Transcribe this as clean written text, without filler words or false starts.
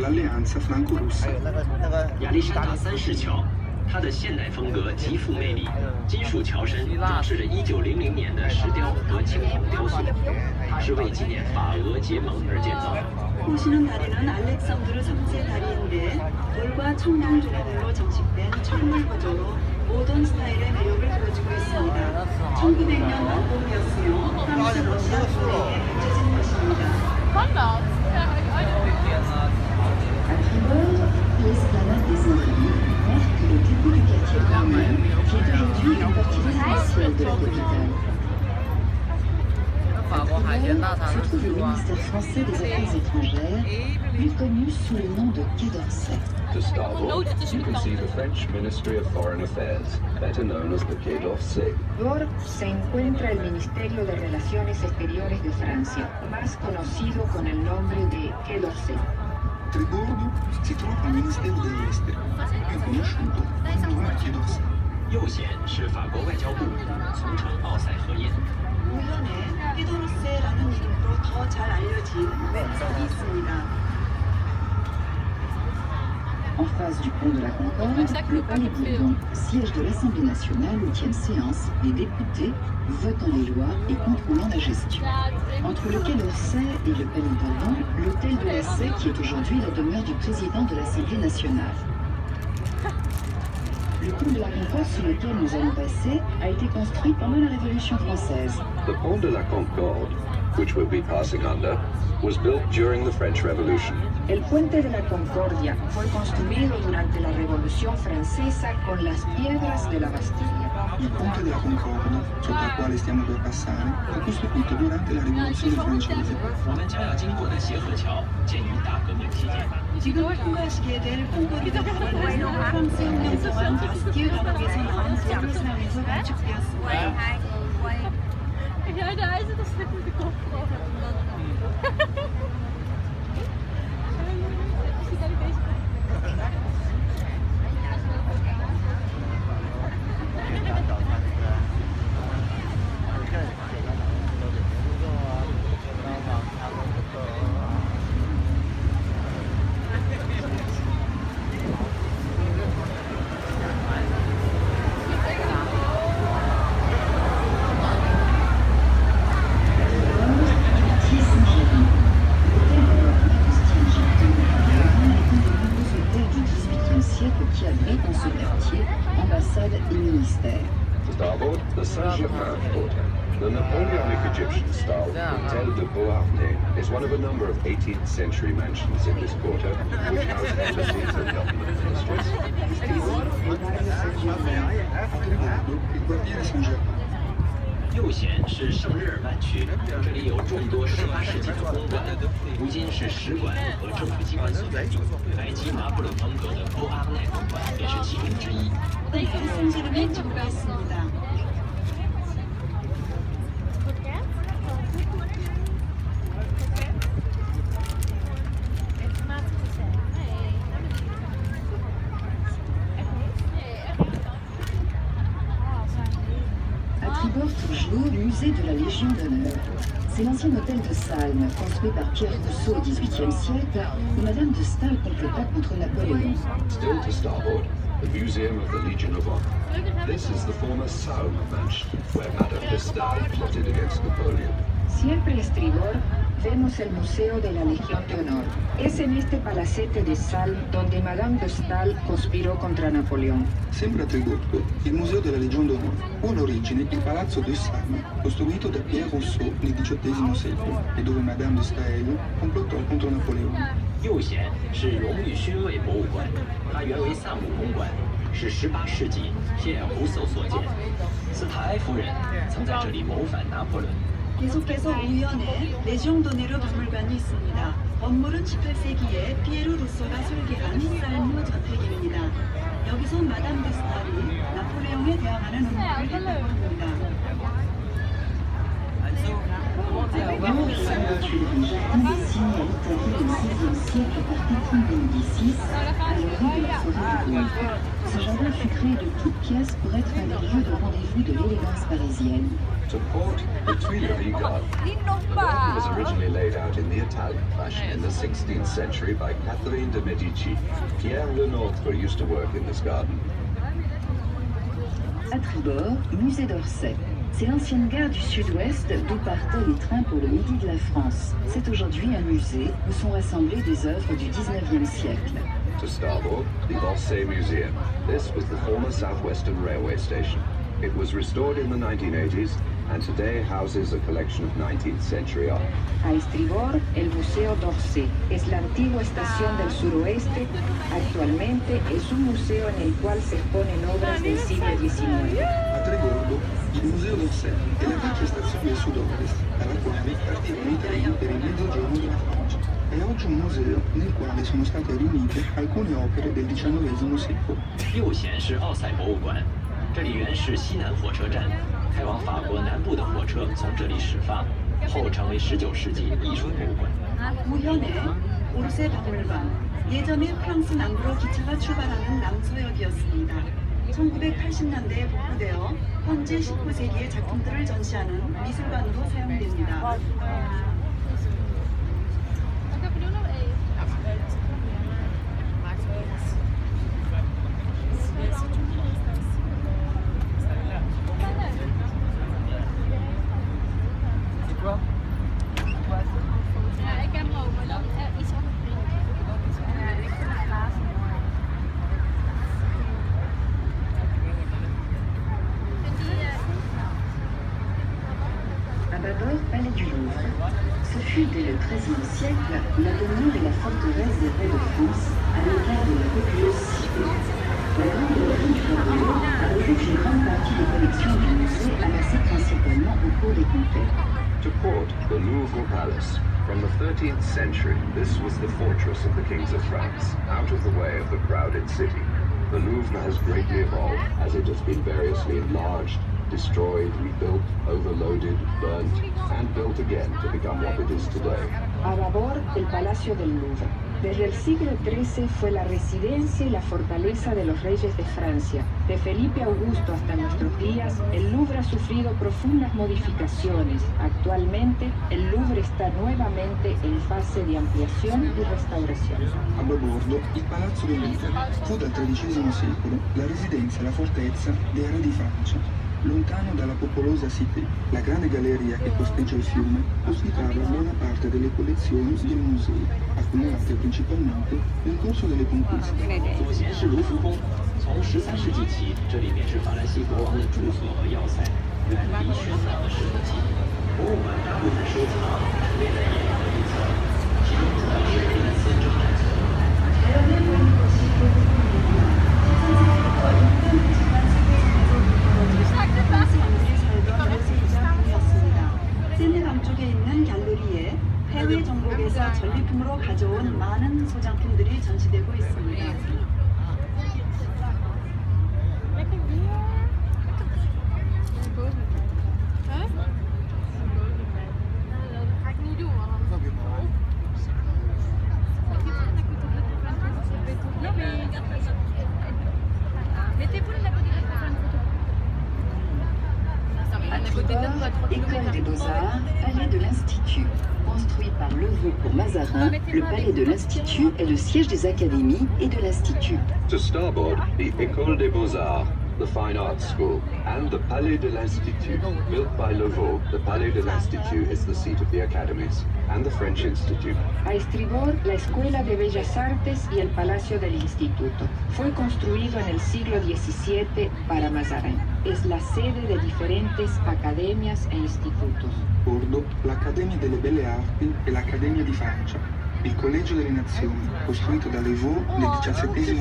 dall'alleanza franco-russa. 亚历山大三世桥，它的现代风格极富魅力，金属桥身装饰着1900年的石雕和青铜雕塑，它是为纪念法俄结盟而建造的。 보시는 다리는 알렉산드르 3세 다리인데 돌과 청동 조각으로 장식된 철물 구조로 모던 스타일의 매력을 보여주고 있습니다. 1900년 완공이었으며 프랑스 러시아 군대에 붙여진 것입니다. À Tribord, l'esplanade des Invalides marque le début du quartier Grenelle, qui est aujourd'hui une partie essentielle de la capitale. À Tribord se trouve le ministère français des Affaires étrangères, plus connu sous le nom de Quai d'Orsay. To starboard, you can see the French Ministry of Foreign Affairs, better known as the Quai d'Orsay. Tribord se encuentra el Ministerio de Relaciones Exteriores de Francia, más conocido con el nombre de Quai d'Orsay. A Triborgo si trova il Ministero degli Esteri, più conosciuto come Quai d'Orsay. 右舷是法国外交部，从城奥塞河沿。 우연에 피도르세라는 이름으로 더 잘 알려진 왼석이 있습니다. En face du pont de la Concorde, le Palais Bourbon, siège de l'Assemblée nationale où tiennent séance les députés votant les lois et contrôlant la gestion. Entre le Quai d'Orsay et le Palais Bourbon, l'hôtel de la Sey, qui est aujourd'hui la demeure du président de l'Assemblée nationale. Le pont de la Concorde sur lequel nous allons passer a été construit pendant la Révolution française. The Pont de la Concorde, which we'll be passing under, was built during the French Revolution. El puente de la Concordia fue construido durante la Revolución Francesa con las piedras de la Bastilla. Il ponte della Concorde, sopra il quale stiamo per passare, fu costruito durante la Rivoluzione francese. 我们将要经过的协和桥建于大革命期间。 지금 통과하시게 될 콩고리드 강은 프랑스 혁명 동안 바스티유 감옥에서 나온 돌을 사용해서 건축되었습니다. Ja, daar is het een stuk met de kop. Qui abrite dans ce quartier ambassade et ministère. To starboard, the Saint-Germain Quarter. The Napoleonic Egyptian-style Hôtel de Beauharnais is one of a number of 18th century mansions in this quarter, which house embassies and government ministries. A Triborgo, il quartiere Saint-Germain. 右舷是圣日耳曼区，这里有众多18世纪的公馆，如今是使馆和政府机关所在地。埃及拿破仑风格的波阿奈公馆也是其中之一。 성지름이 지구가 있습니다. À Tribord toujours, musée de la Légion d'honneur. C'est l'ancien hôtel de Salm, construit par Pierre Rousseau au XVIIIe siècle, où Madame de Staël complota contre Napoléon. Still to starboard, the Museum of the Legion of Honor. This is the former Salm mansion, where Madame de Staël plotted against Napoleon. Siempre a estribor vemos el Museo de la Legión de Honor. Es en este palacete de Salm donde Madame de Staël conspirò contra Napoleón. Sempre a Triborgo, il Museo della Legion d'Honneur fu all'origine il Palazzo de Salm, costruito da Pierre Rousseau nel XVIII secolo e dove Madame de Staël complottò contro Napoleone. 右舷是荣誉勋位博物馆，它原为萨姆公馆，是18世纪皮埃尔胡塞所建。斯塔埃夫人曾在这里谋反拿破仑。 계속해서 우연에 레지옹 도네르 박물관이 있습니다. 건물은 18세기에 피에르 루소가 설계한 살무 저택입니다. 여기서 마담 데 스탈이 나폴레옹에 대항하는 음모를 했다고 합니다. Tribord s'aventure un jardin des signes établi au XVIe siècle par Pétrin de Médicis, à l'orée de la forêt de Beaune. Ce jardin fut créé de toutes pièces pour être un des lieux de rendez-vous de l'élégance parisienne. To port the Tuileries Garden. The garden was originally laid out in the Italian fashion in the 16th century by Catherine de' Medici. Pierre Lenôtre used to work in this garden. À tribord, musée d'Orsay. C'est l'ancienne gare du sud-ouest d'où partaient les trains pour le midi de la France. C'est aujourd'hui un musée où sont rassemblées des œuvres du 19e siècle. To starboard, the Orsay Museum. This was the former Southwestern Railway station. It was restored in the 1980s and today houses a collection of 19th century art. A estribor, el Museo d'Orsay. Es la antigua estación del suroeste. Actualmente es un museo en el cual se exponen obras del siglo XIX. A tribord, il Museo d'Orsay è la vecchia stazione del sud-ovest, dalla quale partivano i treni per il mezzogiorno della Francia. È oggi un museo nel quale sono state riunite alcune opere del XIX secolo. 右舷是奥赛博物馆，这里原是西南火车站，开往法国南部的火车从这里始发，后成为19世纪艺术博物馆。 우현의 오르세 박물관. 예전에 프랑스 남부로 기차가 출발하는 남서역이었습니다. 1980년대에 복구되어 현재 19세기의 작품들을 전시하는 미술관으로 사용됩니다. À bâbord, palais du Louvre. Ce fut dès le XIIIe siècle la demeure et la forteresse des rois de France à l'égard de la populeuse cité. La grande galerie du Pavillon abrite une grande partie des collections du musée amassées principalement au cours des conquêtes. To port, the Louvre Palace. From the 13th century, this was the fortress of the kings of France, out of the way of the crowded city. The Louvre has greatly evolved as it has been variously enlarged, destroyed, rebuilt, overloaded, burnt, and built again to become what it is today. A babor, el Palacio del Louvre. Desde el siglo XIII fue la residencia y la fortaleza de los reyes de Francia. De Felipe Augusto hasta nuestros días, el Louvre ha sufrido profundas modificaciones. Actualmente, el Louvre está nuevamente en fase de ampliación y restauración. A babordo, il Palazzo del Louvre fu dal XIII secolo la residenza e la fortezza dei re di Francia. Lontano dalla popolosa cité, la grande galleria che costeggia il fiume ospitava buona parte delle collezioni del museo, accumulate principalmente nel corso delle conquiste. 左舷是卢浮宫，从13世纪起，这里便是法兰西国王的住所和要塞，远离喧闹的市集。博物馆大部分收藏陈列在一楼一层，其中主要是第一次征战所。 프랑스 왕실이 살던 요새이자 궁이었습니다. 세네 남쪽에 있는 갤러리에 해외 정복에서 전리품으로 가져온 많은 소장품들이 전시되고 있습니다. École des Beaux-Arts, Palais de l'Institut. Construit par Levaux pour Mazarin, le Palais de l'Institut est le siège des académies et de l'Institut. To starboard, the École des Beaux-Arts, the Fine Arts School, and the Palais de l'Institut. Built by Levaux, the Palais de l'Institut is the seat of the academies, and the French Institute. A estribor, la Escuela de Bellas Artes y el Palacio del Instituto. Fue construido en el siglo XVII para Mazarin. Es la sede de diferentes academias e institutos. Bordo, l'Accademia delle Belle Arti e l'Accademia di Francia. Il Collegio delle Nazioni, costruito da Levaux nel XVII